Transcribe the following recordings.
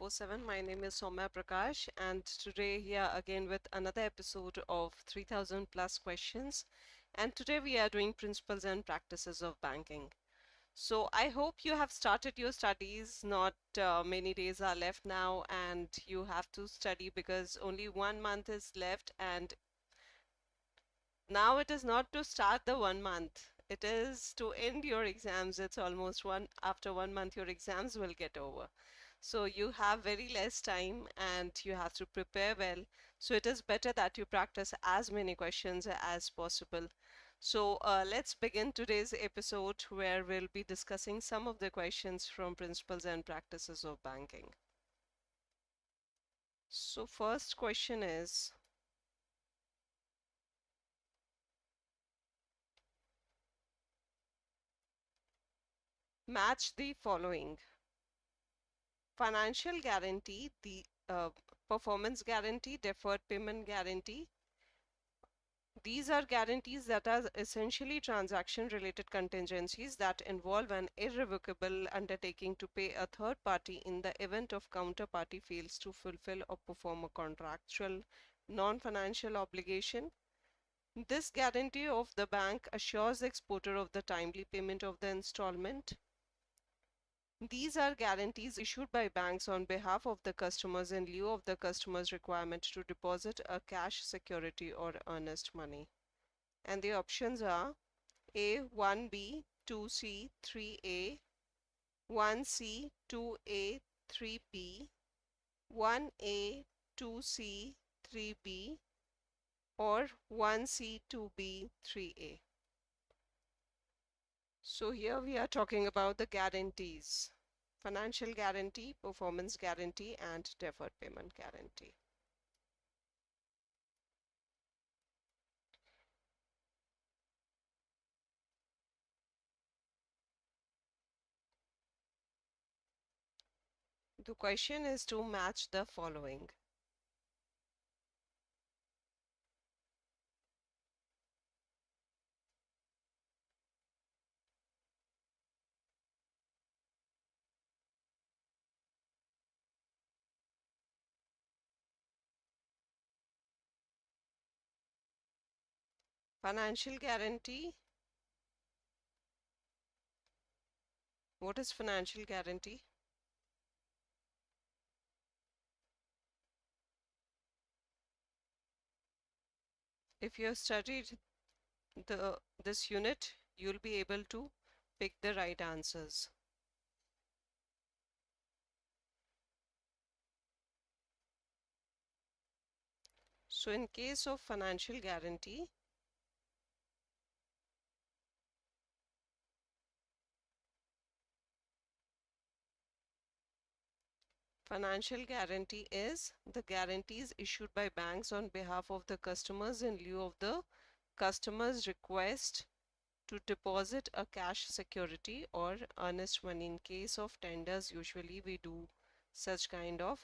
24/7. My name is Mahapacks, and today here again with another episode of 3000 plus questions. And today we are doing principles and practices of banking. So I hope you have started your studies. Not many days are left now, and you have to study because only 1 month is left. And now it is not to start the 1 month. It is to end your exams. It's almost after 1 month your exams will get over. So you have very less time and you have to prepare well. So it is better that you practice as many questions as possible. So let's begin today's episode where we'll be discussing some of the questions from principles and practices of banking. So first question is, match the following: financial guarantee, the performance guarantee, deferred payment guarantee. These are guarantees that are essentially transaction-related contingencies that involve an irrevocable undertaking to pay a third party in the event of counterparty fails to fulfill or perform a contractual non-financial obligation. This guarantee of the bank assures the exporter of the timely payment of the installment. These are guarantees issued by banks on behalf of the customers in lieu of the customer's requirement to deposit a cash security or earnest money. And the options are A 1B, 2C, 3A, 1C, 2A, 3B, 1A, 2C, 3B, or 1C, 2B, 3A. So here we are talking about the guarantees: financial guarantee, performance guarantee, and deferred payment guarantee. The question is to match the following: financial guarantee. What is financial guarantee? If you have studied this unit, you'll be able to pick the right answers. So in case of financial guarantee, financial guarantee is the guarantees issued by banks on behalf of the customers in lieu of the customer's request to deposit a cash security or earnest money. In case of tenders, usually we do such kind of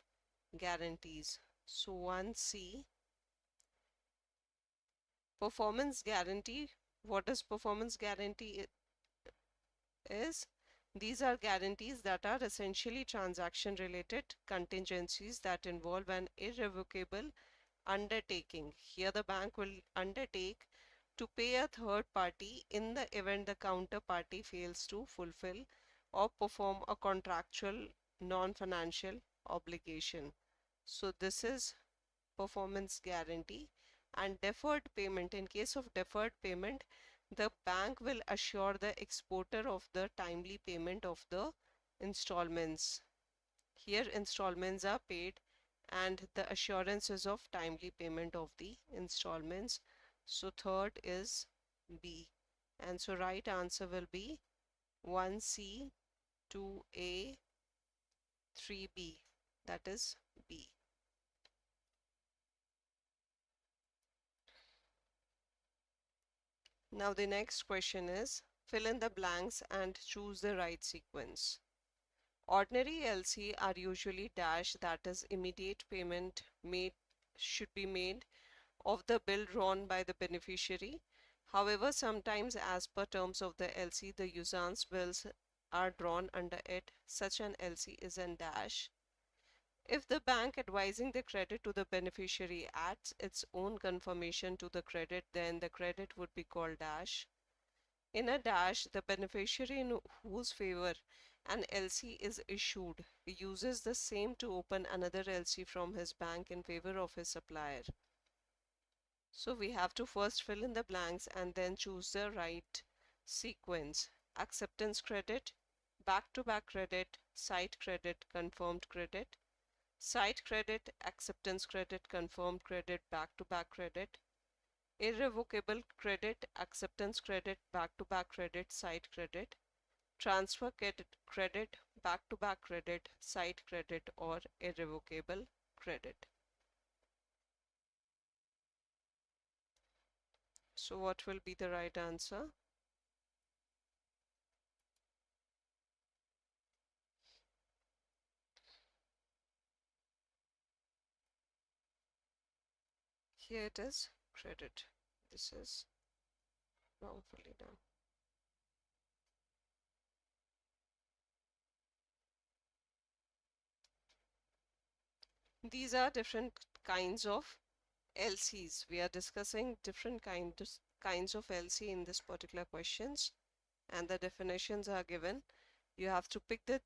guarantees. So 1C, performance guarantee. What is performance guarantee is? These are guarantees that are essentially transaction related contingencies that involve an irrevocable undertaking. Here the bank will undertake to pay a third party in the event the counterparty fails to fulfill or perform a contractual non-financial obligation. So this is performance guarantee. And deferred payment: in case of deferred payment, the bank will assure the exporter of the timely payment of the installments. Here installments are paid and the assurance is of timely payment of the installments. So third is B. And so right answer will be 1C, 2A, 3B. That is B. Now the next question is, fill in the blanks and choose the right sequence. Ordinary LC are usually dash, that is immediate payment should be made of the bill drawn by the beneficiary. However, sometimes as per terms of the LC, the usance bills are drawn under it. Such an LC is in dash. If the bank advising the credit to the beneficiary adds its own confirmation to the credit, then the credit would be called dash. In a dash, the beneficiary in whose favor an LC is issued uses the same to open another LC from his bank in favor of his supplier. So we have to first fill in the blanks and then choose the right sequence. Acceptance credit, back-to-back credit, site credit, confirmed credit, site credit, acceptance credit, confirmed credit, back-to-back credit, irrevocable credit, acceptance credit, back-to-back credit, site credit, transfer credit, back-to-back credit, site credit, or irrevocable credit. So what will be the right answer? Here it is, credit. This is wrongfully done. These are different kinds of LCs. We are discussing different kinds of LC in this particular questions, and the definitions are given. You have to pick the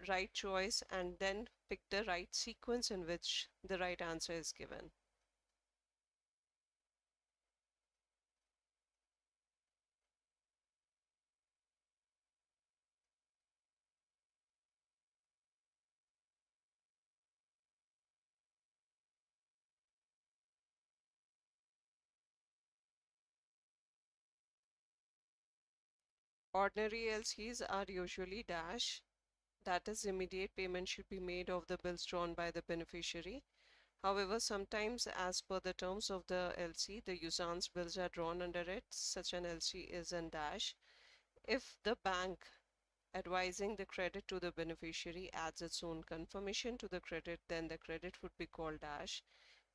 right choice and then pick the right sequence in which the right answer is given. Ordinary LCs are usually dash, that is, immediate payment should be made of the bills drawn by the beneficiary. However, sometimes, as per the terms of the LC, the usance bills are drawn under it. Such an LC is in dash. If the bank advising the credit to the beneficiary adds its own confirmation to the credit, then the credit would be called dash.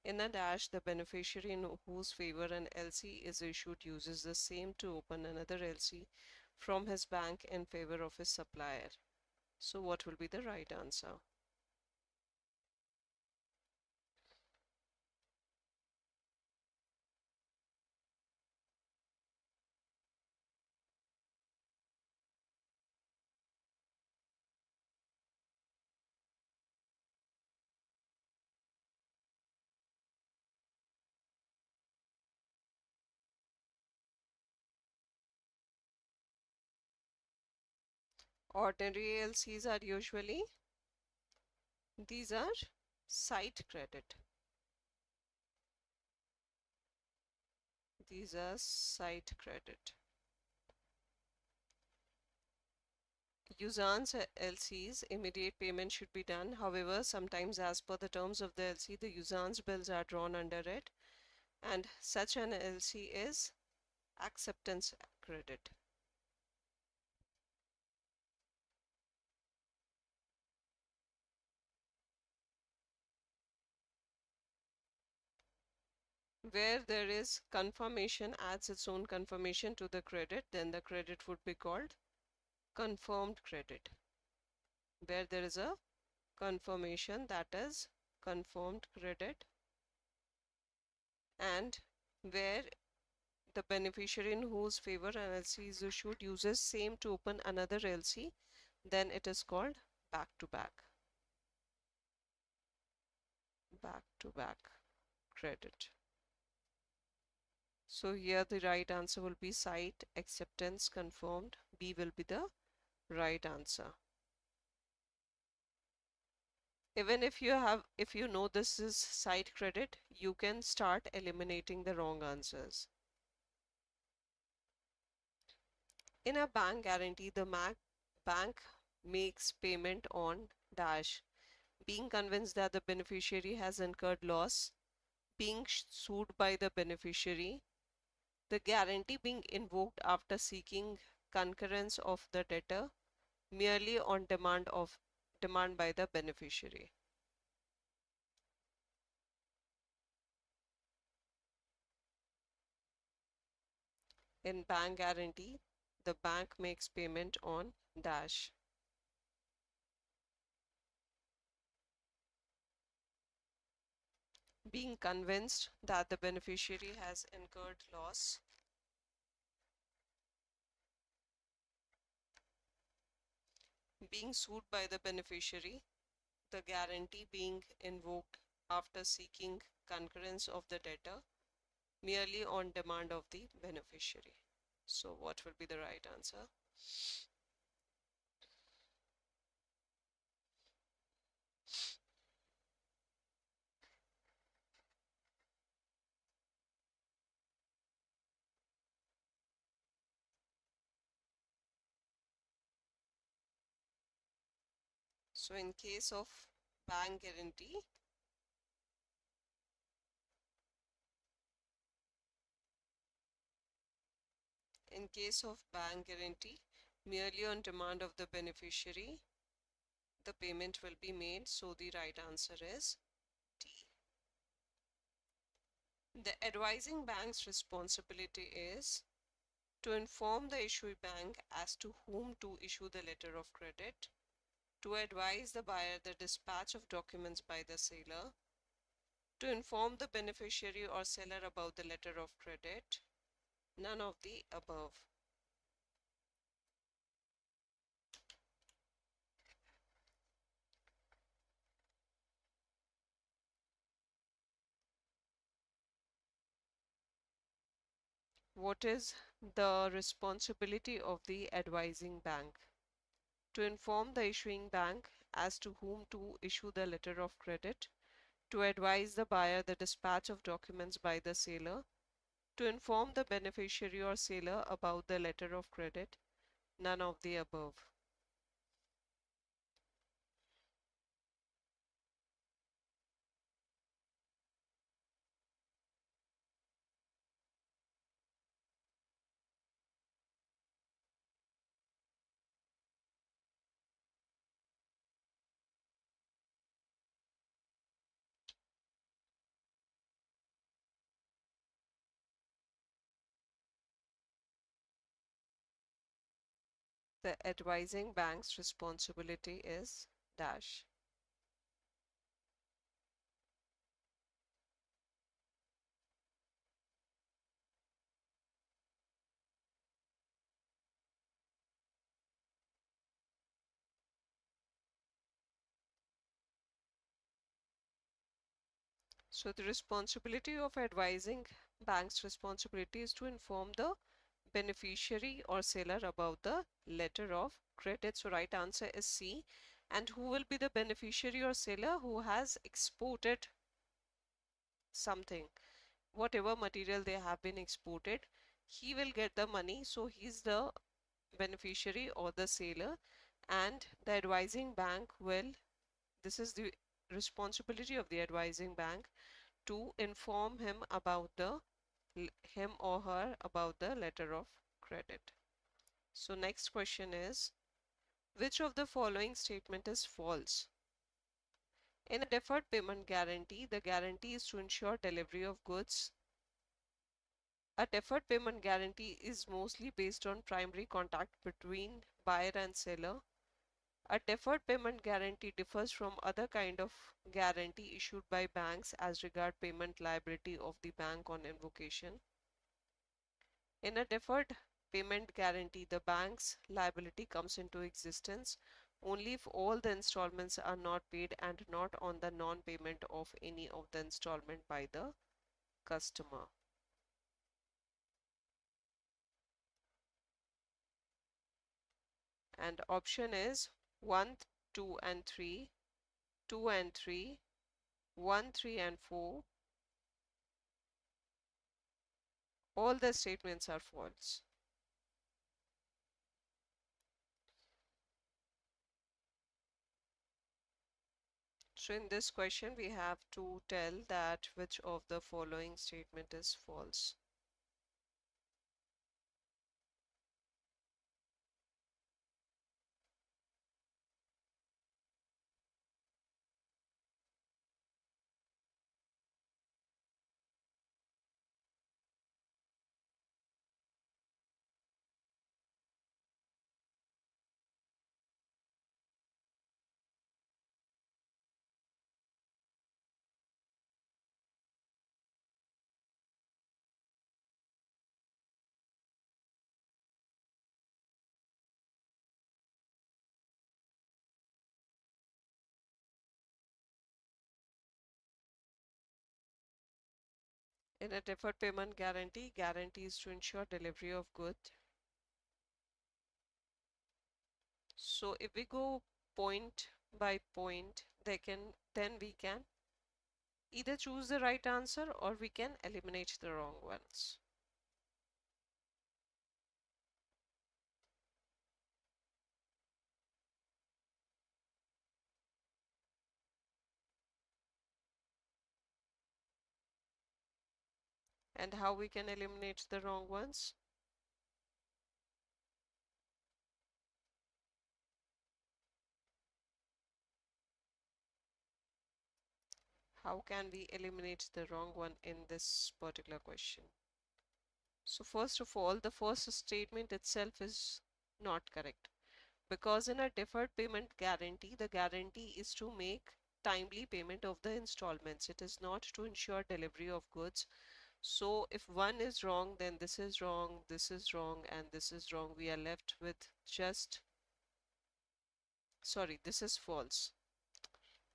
In a dash, the beneficiary in whose favor an LC is issued uses the same to open another LC from his bank in favor of his supplier. So what will be the right answer? Ordinary LCs are usually, these are site credit. These are site credit. Usance LCs, immediate payment should be done. However, sometimes as per the terms of the LC, the usance bills are drawn under it, and such an LC is acceptance credit. Where there is confirmation adds its own confirmation to the credit, then the credit would be called confirmed credit. Where there is a confirmation, that is confirmed credit, and where the beneficiary in whose favor an LC is issued uses same to open another LC, then it is called back to back. Back to back credit. So here the right answer will be site acceptance confirmed. B will be the right answer. Even if you know this is site credit, you can start eliminating the wrong answers. In a bank guarantee, the bank makes payment on dash, being convinced that the beneficiary has incurred loss, being sued by the beneficiary, the guarantee being invoked after seeking concurrence of the debtor, merely on demand by the beneficiary. In bank guarantee, the bank makes payment on dash. being convinced that the beneficiary has incurred loss, being sued by the beneficiary, the guarantee being invoked after seeking concurrence of the debtor merely on demand of the beneficiary. So what will be the right answer? So in case of bank guarantee, in case of bank guarantee, merely on demand of the beneficiary, the payment will be made. So the right answer is D. The advising bank's responsibility is to inform the issuing bank as to whom to issue the letter of credit, to advise the buyer the dispatch of documents by the seller, to inform the beneficiary or seller about the letter of credit, none of the above. What is the responsibility of the advising bank? To inform the issuing bank as to whom to issue the letter of credit, to advise the buyer the dispatch of documents by the seller, to inform the beneficiary or seller about the letter of credit, none of the above. The advising bank's responsibility is dash. So the responsibility of advising bank's responsibility is to inform the beneficiary or seller about the letter of credit. So right answer is C. And who will be the beneficiary or seller? Who has exported something, whatever material they have been exported, he will get the money. So he's the beneficiary or the seller, and the advising bank will, this is the responsibility of the advising bank to inform him about the him or her about the letter of credit. So next question is, which of the following statement is false? In a deferred payment guarantee, the guarantee is to ensure delivery of goods. A deferred payment guarantee is mostly based on primary contact between buyer and seller. A deferred payment guarantee differs from other kind of guarantee issued by banks as regard payment liability of the bank on invocation. In a deferred payment guarantee, the bank's liability comes into existence only if all the installments are not paid and not on the non-payment of any of the installment by the customer. And option is 1, 2 and 3, 2 and 3, 1, 3 and 4. All the statements are false. So in this question, we have to tell that which of the following statement is false. In a deferred payment guarantee, guarantees to ensure delivery of goods. So if we go point by point, then we can either choose the right answer or we can eliminate the wrong ones. And how we can eliminate the wrong ones? How can we eliminate the wrong one in this particular question? So first of all, the first statement itself is not correct, because in a deferred payment guarantee, the guarantee is to make timely payment of the installments. It is not to ensure delivery of goods. So if one is wrong, then this is wrong, and this is wrong. We are left with just, sorry, this is false.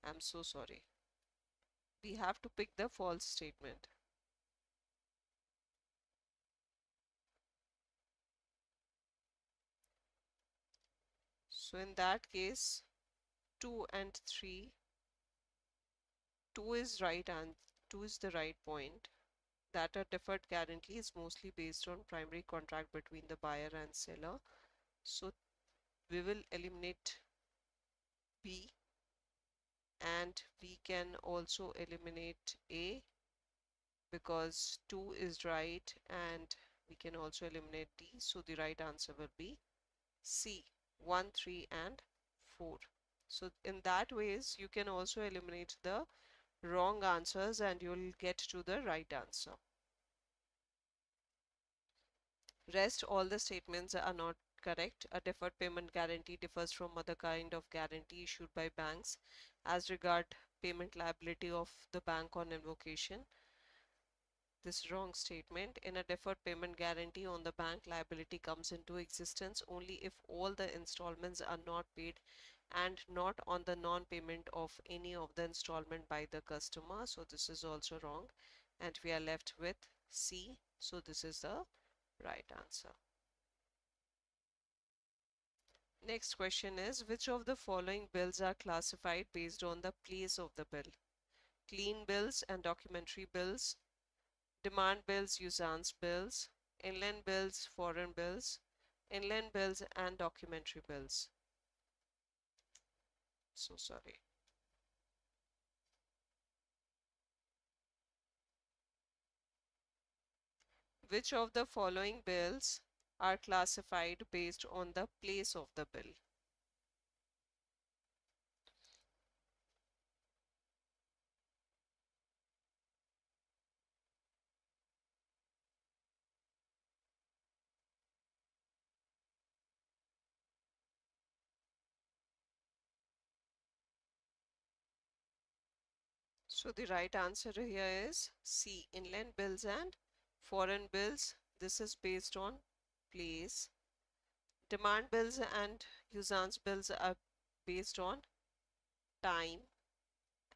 I'm so sorry. We have to pick the false statement. So in that case, 2 and 3, 2 is right and 2 is the right point. That a deferred guarantee is mostly based on primary contract between the buyer and seller. So we will eliminate B, and we can also eliminate A because 2 is right, and we can also eliminate D. So the right answer will be C, 1, 3 and 4. So in that ways you can also eliminate the wrong answers and you'll get to the right answer. Rest all the statements are not correct. A deferred payment guarantee differs from other kind of guarantee issued by banks as regard payment liability of the bank on invocation. This wrong statement. In a deferred payment guarantee on the bank, liability comes into existence only if all the installments are not paid and not on the non-payment of any of the installment by the customer. So this is also wrong, and we are left with C. So this is the right answer. Next question is, which of the following bills are classified based on the place of the bill? Clean bills and documentary bills, demand bills, usance bills, inland bills, foreign bills, inland bills and documentary bills. So sorry. Which of the following bills are classified based on the place of the bill? So the right answer here is C, inland bills and foreign bills. This is based on place. Demand bills and usance bills are based on time,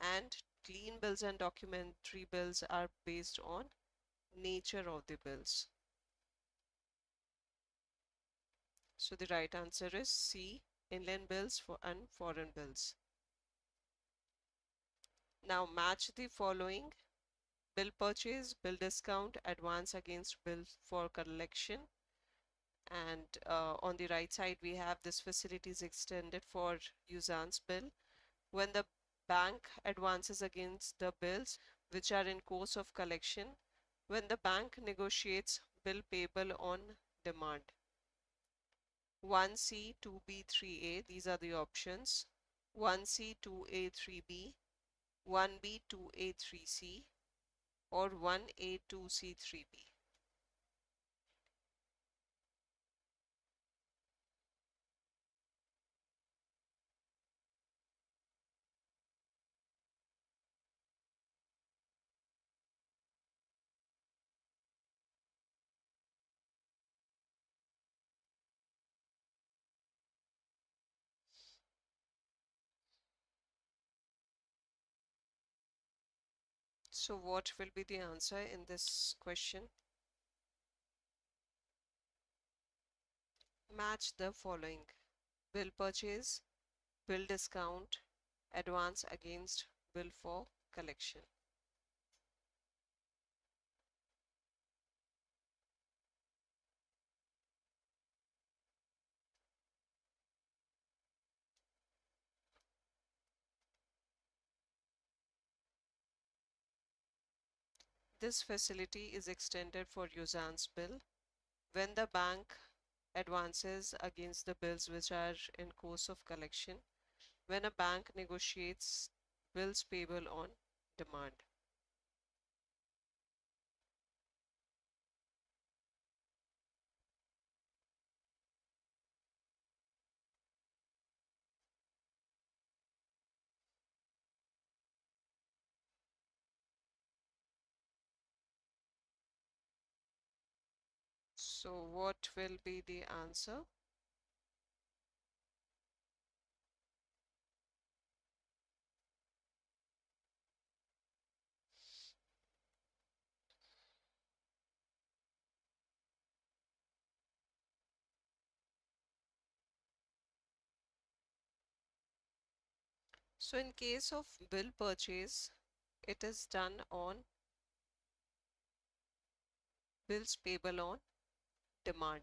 and clean bills and documentary bills are based on nature of the bills. So the right answer is C, inland bills and foreign bills. Now match the following: bill purchase, bill discount, advance against bill for collection. And on the right side we have this facilities extended for usance bill. When the bank advances against the bills which are in course of collection, when the bank negotiates bill payable on demand. 1C, 2B, 3A, these are the options. 1C, 2A, 3B, 1B, 2A, 3C, or 1A, 2C, 3B. So what will be the answer in this question? Match the following: bill purchase, bill discount, advance against bill for collection. This facility is extended for Yusan's bill when the bank advances against the bills which are in course of collection, when a bank negotiates bills payable on demand. So what will be the answer? So in case of bill purchase, it is done on bills payable on demand.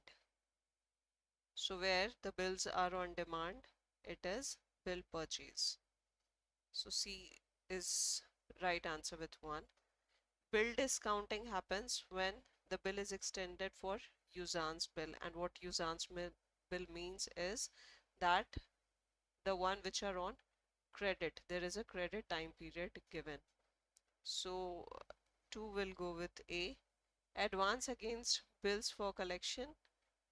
So where the bills are on demand, it is bill purchase. So C is right answer with 1. Bill discounting happens when the bill is extended for Yusan's bill, and what Yusan's bill means is that the one which are on credit, there is a credit time period given. So 2 will go with A. Advance against bills for collection,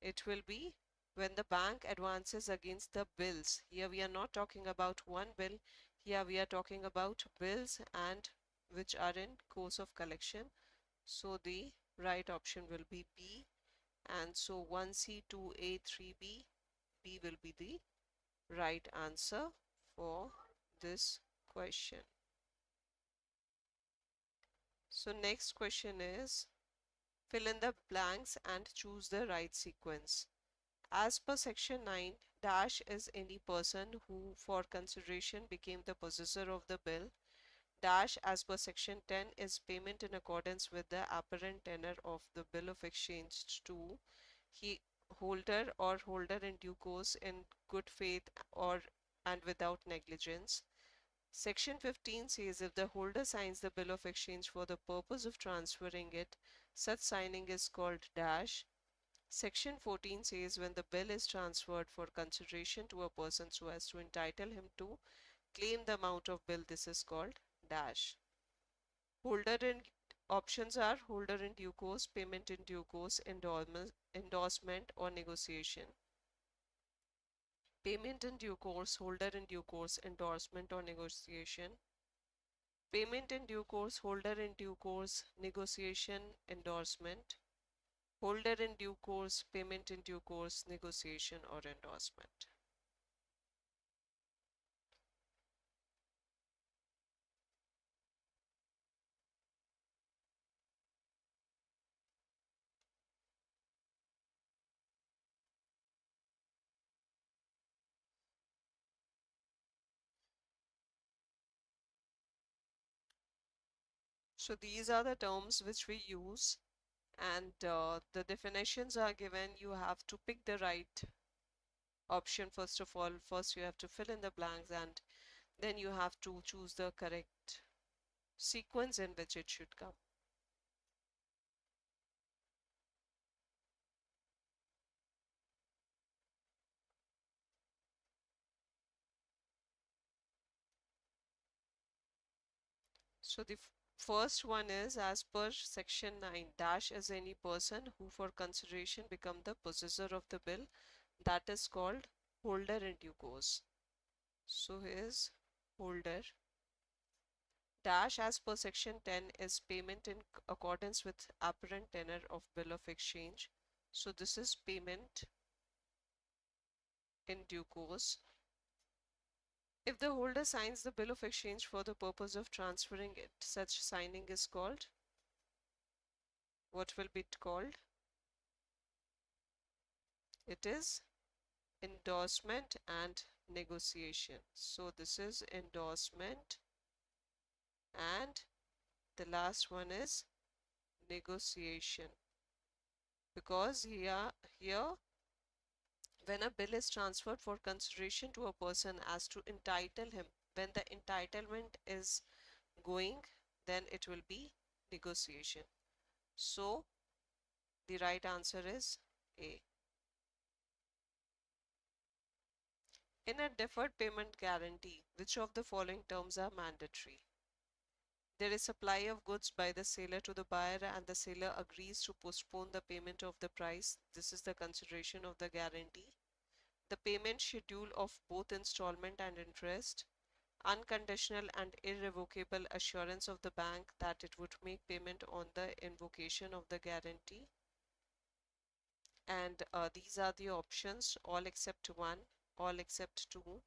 it will be when the bank advances against the bills. Here we are not talking about one bill, here we are talking about bills and which are in course of collection. So the right option will be B, and so 1C, 2A, 3B, B will be the right answer for this question. So next question is, fill in the blanks and choose the right sequence. As per section 9, dash is any person who for consideration became the possessor of the bill. Dash as per section 10 is payment in accordance with the apparent tenor of the bill of exchange to he holder or holder in due course in good faith or and without negligence. Section 15 says if the holder signs the bill of exchange for the purpose of transferring it, such signing is called dash. Section 14 says when the bill is transferred for consideration to a person so as to entitle him to claim the amount of bill, this is called dash. Holder in options are holder in due course, payment in due course, endorsement or negotiation. Payment in due course, holder in due course, endorsement or negotiation. Payment in due course, holder in due course, negotiation, endorsement. Holder in due course, payment in due course, negotiation or endorsement. So these are the terms which we use, and the definitions are given. You have to pick the right option first of all. First you have to fill in the blanks, and then you have to choose the correct sequence in which it should come. So the first one is as per section 9, dash is any person who for consideration become the possessor of the bill, that is called holder in due course. So is holder. Dash as per section 10 is payment in accordance with apparent tenor of bill of exchange. So this is payment in due course. If the holder signs the bill of exchange for the purpose of transferring it, such signing is called, what will be called? It is endorsement and negotiation. So this is endorsement, and the last one is negotiation. Because here when a bill is transferred for consideration to a person as to entitle him, when the entitlement is going, then it will be negotiation. So the right answer is A. In a deferred payment guarantee, which of the following terms are mandatory? There is supply of goods by the seller to the buyer and the seller agrees to postpone the payment of the price. This is the consideration of the guarantee. The payment schedule of both installment and interest. Unconditional and irrevocable assurance of the bank that it would make payment on the invocation of the guarantee. And these are the options: all except one, all except two,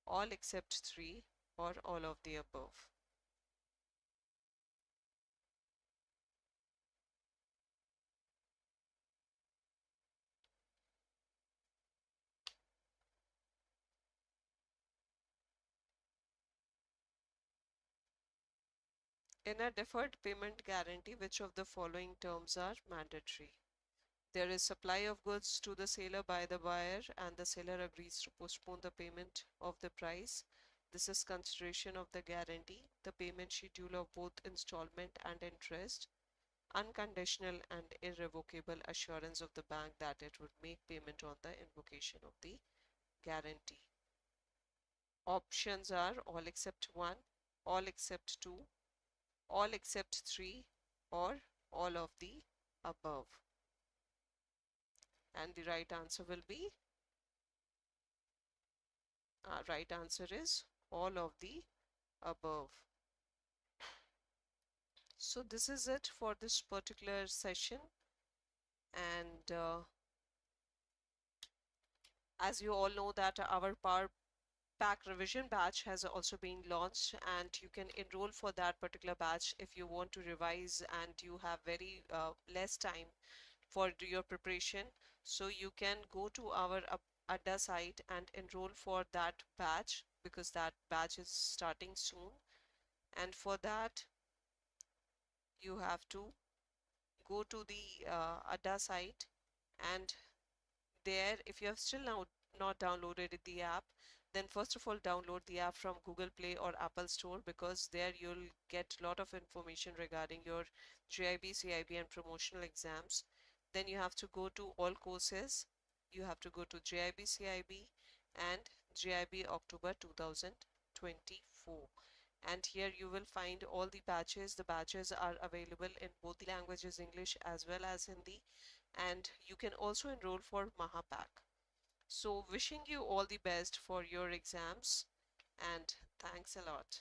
all except three, or all of the above. In a deferred payment guarantee, which of the following terms are mandatory? There is supply of goods to the seller by the buyer and the seller agrees to postpone the payment of the price. This is consideration of the guarantee. The payment schedule of both installment and interest. Unconditional and irrevocable assurance of the bank that it would make payment on the invocation of the guarantee. Options are all except one, all except two, all except three, or all of the above. And the right answer will be, right answer is all of the above. So this is it for this particular session, and as you all know that our Power Pack revision batch has also been launched, and you can enroll for that particular batch if you want to revise and you have very less time for your preparation. So you can go to our Adda site and enroll for that batch, because that batch is starting soon. And for that you have to go to the Adda site, and there, if you have still now not downloaded the app, then first of all download the app from Google Play or Apple Store, because there you'll get a lot of information regarding your JIB, CIB and promotional exams. Then you have to go to all courses, you have to go to JIB, CIB and JIB October 2024, and here you will find all the batches. The batches are available in both the languages, English as well as Hindi, and you can also enroll for Mahapack. So wishing you all the best for your exams, and thanks a lot.